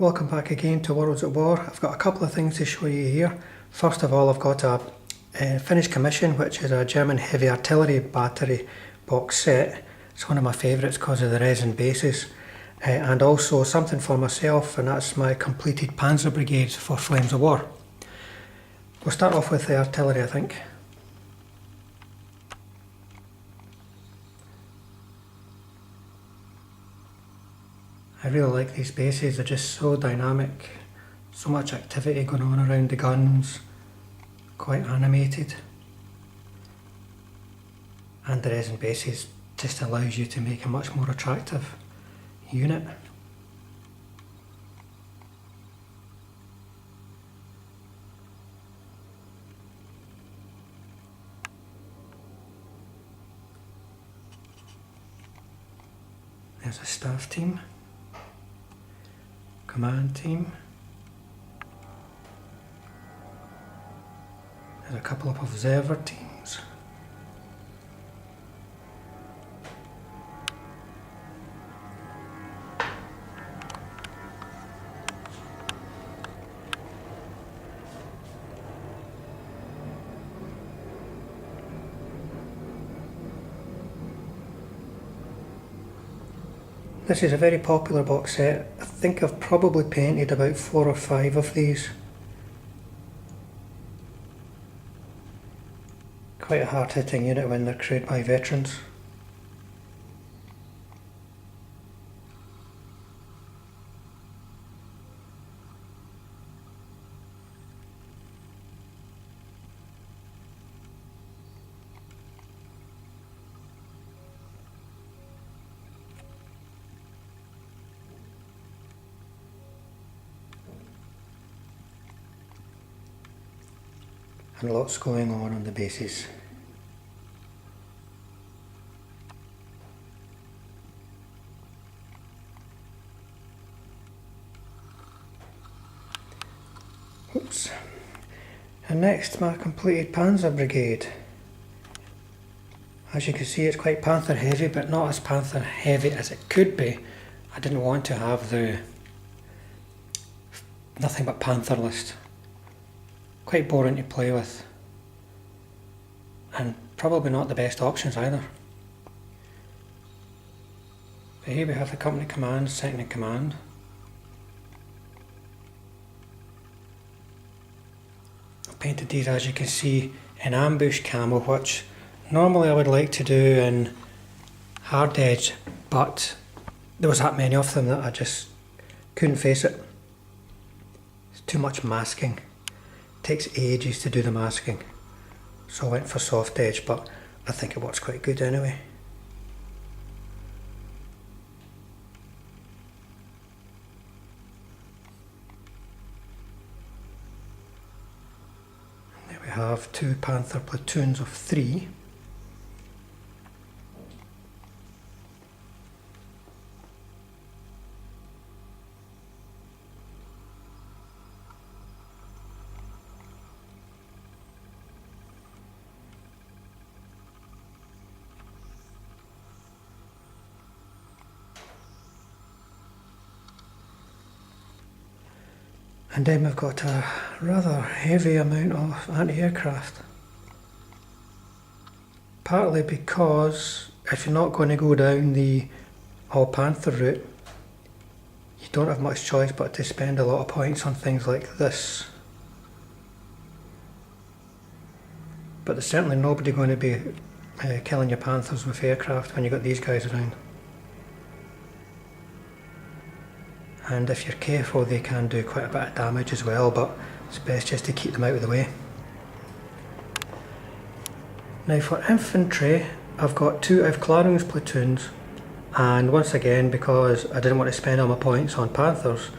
Welcome back again to Worlds at War. I've got a couple of things to show you here. First of all, I've got a finished commission, which is a German heavy artillery battery box set. It's one of my favourites because of the resin bases. And also something for myself, and that's my completed Panzer Brigades for Flames of War. We'll start off with the artillery, I think. I really like these bases, they're just so dynamic, so much activity going on around the guns, quite animated. And the resin bases just allows you to make a much more attractive unit. There's a staff team. Command team. There's a couple of observer teams. This is a very popular box set. I think I've probably painted about 4 or 5 of these. Quite a hard hitting unit when they're crewed by veterans. And lots going on the bases. Oops. And next, my completed Panzer Brigade. As you can see, it's quite Panther heavy, but not as Panther heavy as it could be. I didn't want to have the nothing but Panther list. Quite boring to play with, and probably not the best options either. But here we have the company command, second in command. I've painted these, as you can see, in ambush camo, which normally I would like to do in hard edge, but there was that many of them that I just couldn't face it. It's too much masking. Takes ages to do the masking, so I went for soft edge, but I think it works quite good anyway. And there we have 2 Panther platoons of 3. And then we've got a rather heavy amount of anti-aircraft. Partly because if you're not going to go down the all Panther route, you don't have much choice but to spend a lot of points on things like this. But there's certainly nobody going to be killing your Panthers with aircraft when you've got these guys around. And if you're careful, they can do quite a bit of damage as well, but it's best just to keep them out of the way. Now for infantry, I've got 2 Aufklarungs platoons, and once again, because I didn't want to spend all my points on Panthers,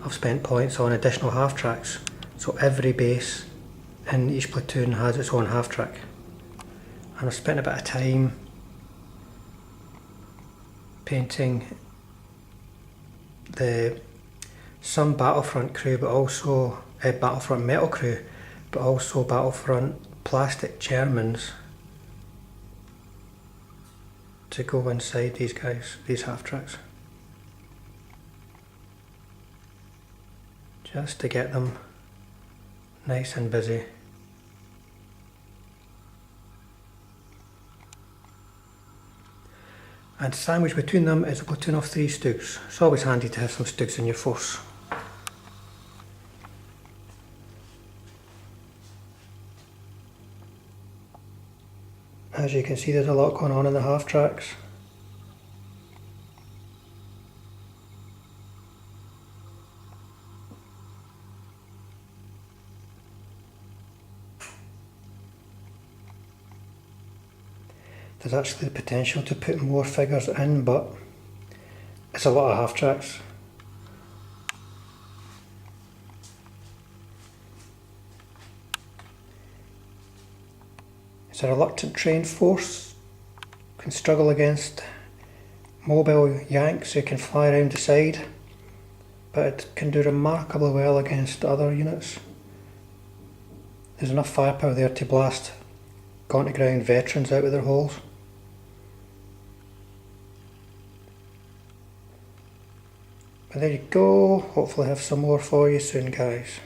I've spent points on additional half tracks. So every base in each platoon has its own half track. And I've spent a bit of time painting some Battlefront crew, but also Battlefront metal crew, but also Battlefront plastic Germans to go inside these guys, these half tracks. just to get them nice and busy. And sandwiched between them is a platoon of 3 Stugs. It's always handy to have some Stugs in your force. As you can see, there's a lot going on in the half tracks. There's actually the potential to put more figures in, but it's a lot of half tracks. It's a reluctant trained force, can struggle against mobile Yanks who can fly around the side, but it can do remarkably well against other units. There's enough firepower there to blast gone to ground veterans out of their holes. But there you go, hopefully have some more for you soon, guys.